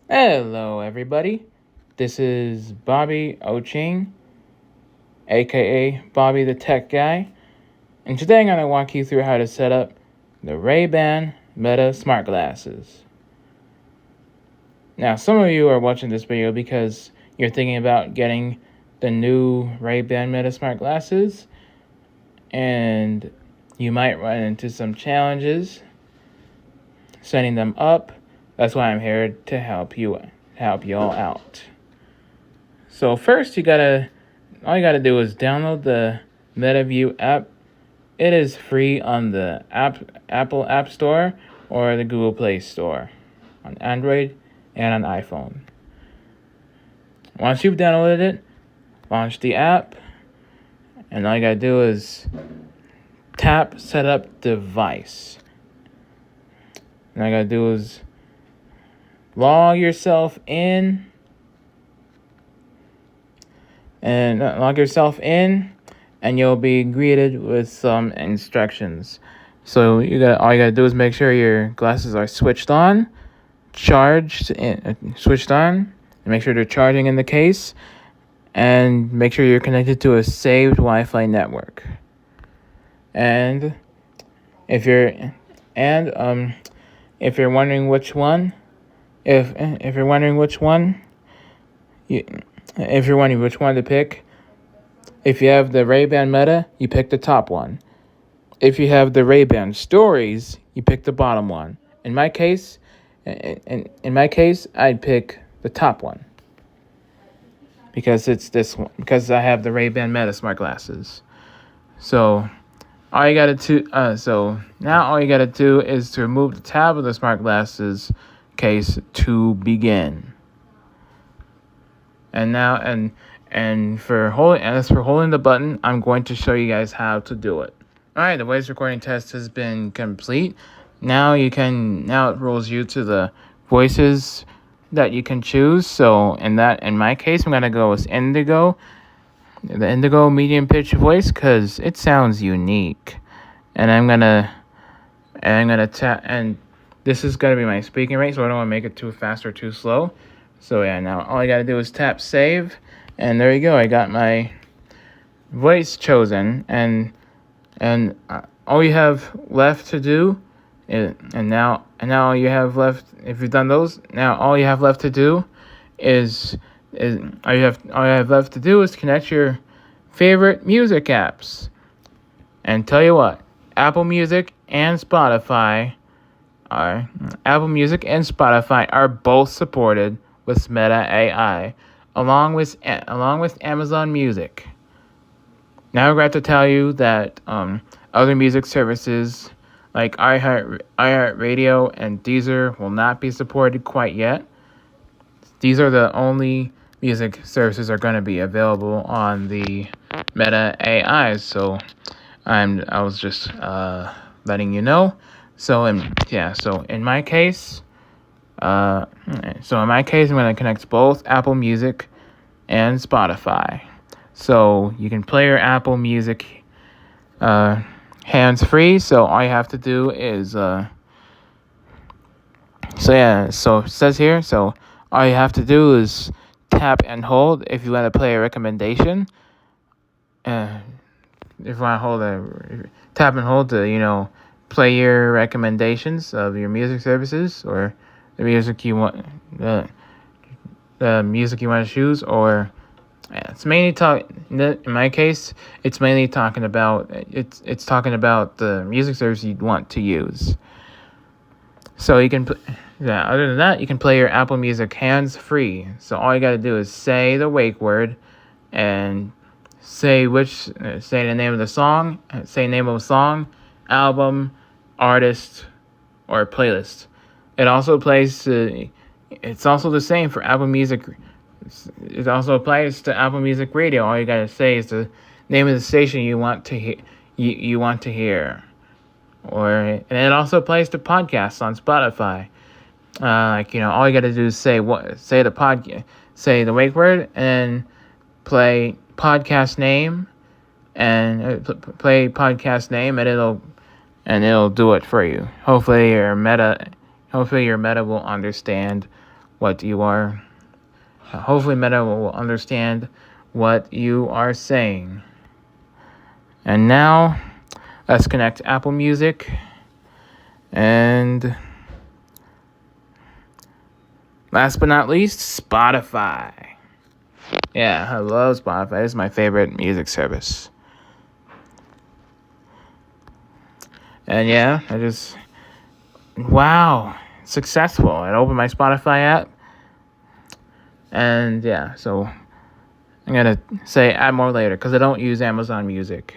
Hello, everybody. This is Bobby Oching, aka Bobby the Tech Guy, and today I'm going to walk you through how to set up the Ray-Ban Meta Smart Glasses. Now, some of you are watching this video because you're thinking about getting the new Ray-Ban Meta Smart Glasses, and you might run into some challenges setting them up. That's why I'm here to help you all out. So first, all you gotta do is download the MetaView app. It is free on the Apple App Store or the Google Play Store on Android and on iPhone. Once you've downloaded it, launch the app, and all you gotta do is tap Set Up Device. And all you gotta do is log yourself in. And you'll be greeted with some instructions. So all you gotta do is make sure your glasses are switched on, switched on, and make sure they're charging in the case, and make sure you're connected to a saved Wi-Fi network. And if you're wondering which one, if you're wondering which one to pick, if you have the Ray-Ban Meta, you pick the top one. If you have the Ray-Ban Stories, you pick the bottom one. In my case, I'd pick the top one because it's this one, because I have the Ray-Ban Meta smart glasses. So all you gotta do is to remove the tab of the smart glasses case to begin. And for holding the button, I'm going to show you guys how to do it. Alright, the voice recording test has been complete. Now it rolls you to the voices that you can choose. So in my case, I'm gonna go with Indigo, the Indigo medium pitch voice, because it sounds unique. And this is gonna be my speaking rate, so I don't want to make it too fast or too slow. So yeah, now all I gotta do is tap save, and there you go. I got my voice chosen, and all you have left to do is, all you have left to do is connect your favorite music apps. And tell you what, Apple Music and Spotify are both supported with Meta AI, along with Amazon Music. Now I regret to tell you that other music services like iHeartRadio and Deezer will not be supported quite yet. These are the only music services are going to be available on the Meta AI. So I was just letting you know. So in my case, I'm going to connect both Apple Music and Spotify. So you can play your Apple Music hands-free. So all you have to do is it says here. So all you have to do is tap and hold if you want to play a recommendation. If you want to tap and hold to play your recommendations of your music services or the music you want to choose, or it's mainly in my case, it's mainly talking about the music service you want to use. So you can other than that, you can play your Apple Music hands free. So all you got to do is say the wake word and say the name of the song, album, artist, or playlist. It's also the same for Apple Music. It also applies to Apple Music Radio. All you gotta say is the name of the station you want to hear. And it also applies to podcasts on Spotify. All you gotta do is say the wake word and play podcast name, and it'll do it for you. Hopefully your Meta will understand what you are. Hopefully, Meta will understand what you are saying. And now, let's connect Apple Music and last but not least, Spotify. Yeah, I love Spotify. It's my favorite music service. And yeah, wow, successful. I opened my Spotify app. And yeah, so I'm going to say add more later because I don't use Amazon Music.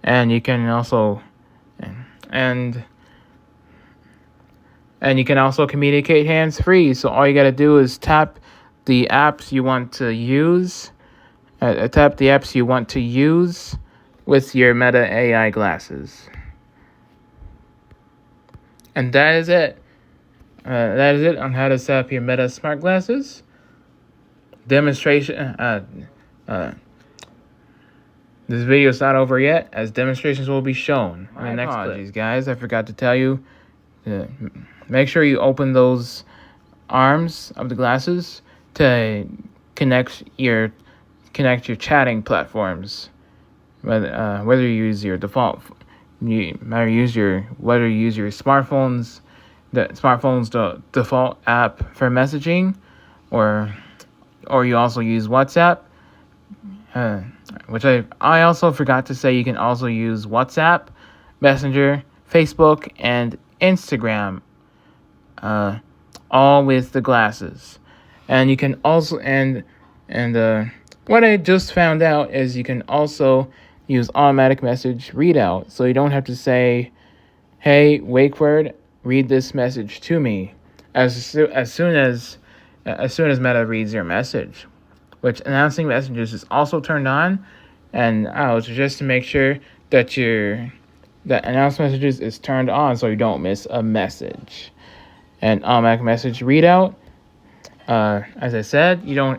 And you can also, and you can also communicate hands-free. So all you got to do is tap the apps you want to use. Tap the apps you want to use with your Meta AI glasses. And that is it. That is it on how to set up your Meta smart glasses. Demonstration. This video is not over yet, as demonstrations will be shown in the next clip. Guys, I forgot to tell you. Make sure you open those arms of the glasses to connect your chatting platforms. Whether you use your whether you use your smartphone's default app for messaging, or you also use WhatsApp. Which I also forgot to say, you can also use WhatsApp, Messenger, Facebook, and Instagram, all with the glasses. And you can also what I just found out is you can also use automatic message readout, so you don't have to say, "Hey, Wakeford, read this message to me," as soon as Meta reads your message. Which announcing messages is also turned on, and just to make sure that announce messages is turned on so you don't miss a message. And automatic message readout, as I said, it'll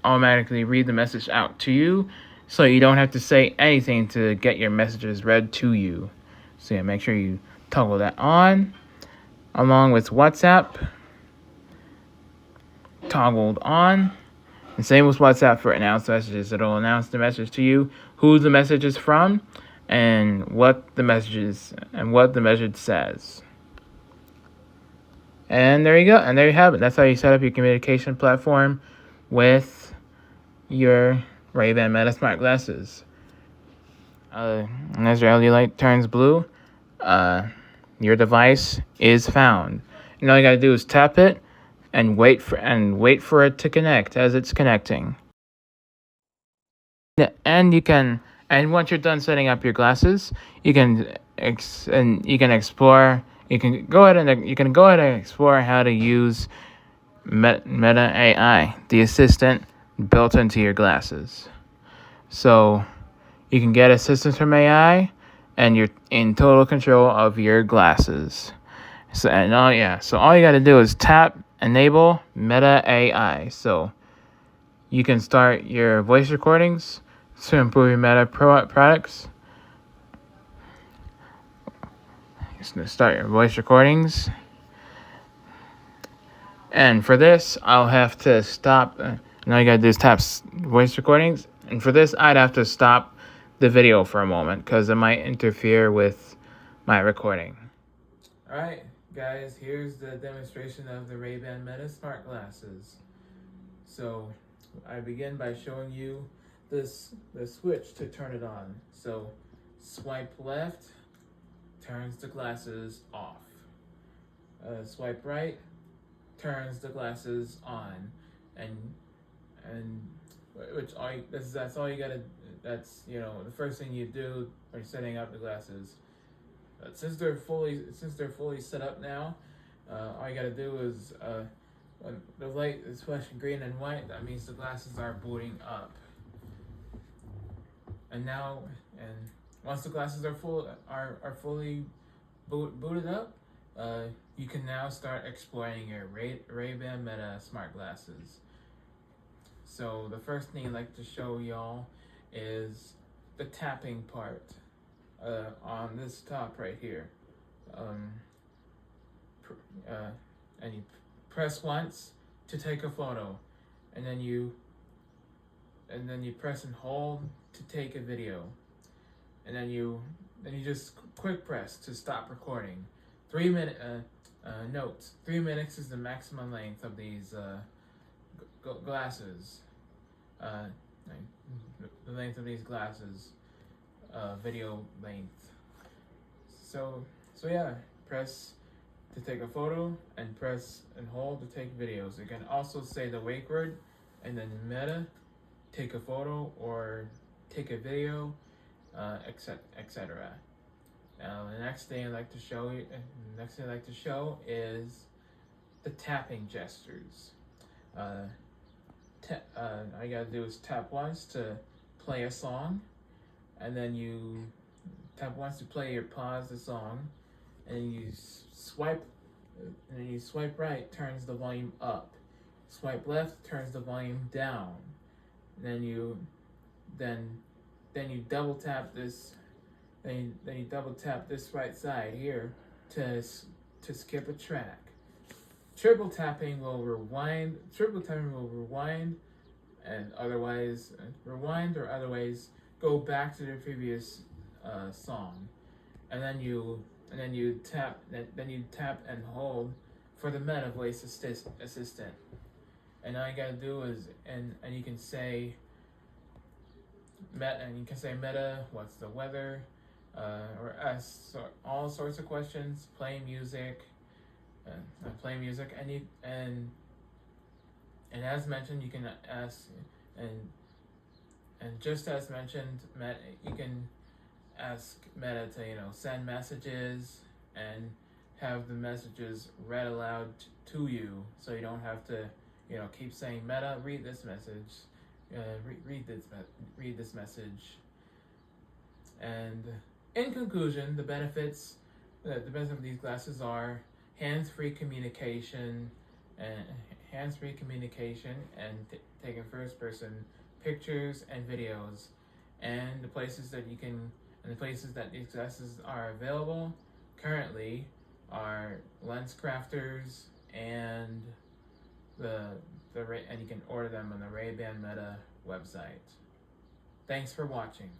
automatically read the message out to you, so you don't have to say anything to get your messages read to you. So yeah, make sure you toggle that on, along with WhatsApp toggled on. And same with WhatsApp for announced messages. It'll announce the message to you, who the message is from, and what the message says. And there you go. And there you have it. That's how you set up your communication platform with your Ray-Ban Meta smart glasses. And as your LED light turns blue, your device is found. And all you gotta do is tap it and wait for it to connect as it's connecting. And once you're done setting up your glasses, you can explore. You can go ahead and explore how to use Meta AI, the assistant built into your glasses. So you can get assistance from AI, and you're in total control of your glasses. So all you got to do is tap enable Meta AI. So you can start your voice recordings to improve your Meta products. Just gonna start your voice recordings. And for this, I'll have to stop. All you gotta do is tap voice recordings. And for this, I'd have to stop the video for a moment because it might interfere with my recording. Alright, guys, here's the demonstration of the Ray-Ban Meta smart glasses. So I begin by showing you the switch to turn it on. So swipe left turns the glasses off. Swipe right turns the glasses on, and that's all you gotta. That's the first thing you do when you're setting up the glasses. Since they're fully set up now, all you gotta do is when the light is flashing green and white, that means the glasses are booting up. And once the glasses are fully booted up, you can now start exploring your Ray-Ban Meta smart glasses. So the first thing I'd like to show y'all is the tapping part on this top right here. and you press once to take a photo, and then you press and hold to take a video, and then you just quick press to stop recording. 3 minute notes. 3 minutes is the maximum length of these glasses. The length of these glasses, video length. So yeah, press to take a photo and press and hold to take videos. You can also say the wake word and then Meta, take a photo or take a video, etc. Now the next thing I'd like to show is the tapping gestures. All you gotta do is tap once to play a song, and then you tap once to pause the song, and you swipe right, turns the volume up. Swipe left turns the volume down. Then you double tap this. Then you double tap this right side here to skip a track. Triple tapping will rewind, and otherwise rewind or otherwise go back to the previous song, and then you tap and hold for the Meta voice assistant. And all you gotta do is and you can say Meta, what's the weather, or ask all sorts of questions, play music, and as mentioned, you can ask and just as mentioned, you can ask Meta to send messages and have the messages read aloud to you, so you don't have to keep saying Meta, read this message, read this message. And in conclusion, the benefits of these glasses are hands-free communication and taking first-person pictures and videos. And the places that these glasses are available currently are LensCrafters and and you can order them on the Ray-Ban Meta website. Thanks for watching.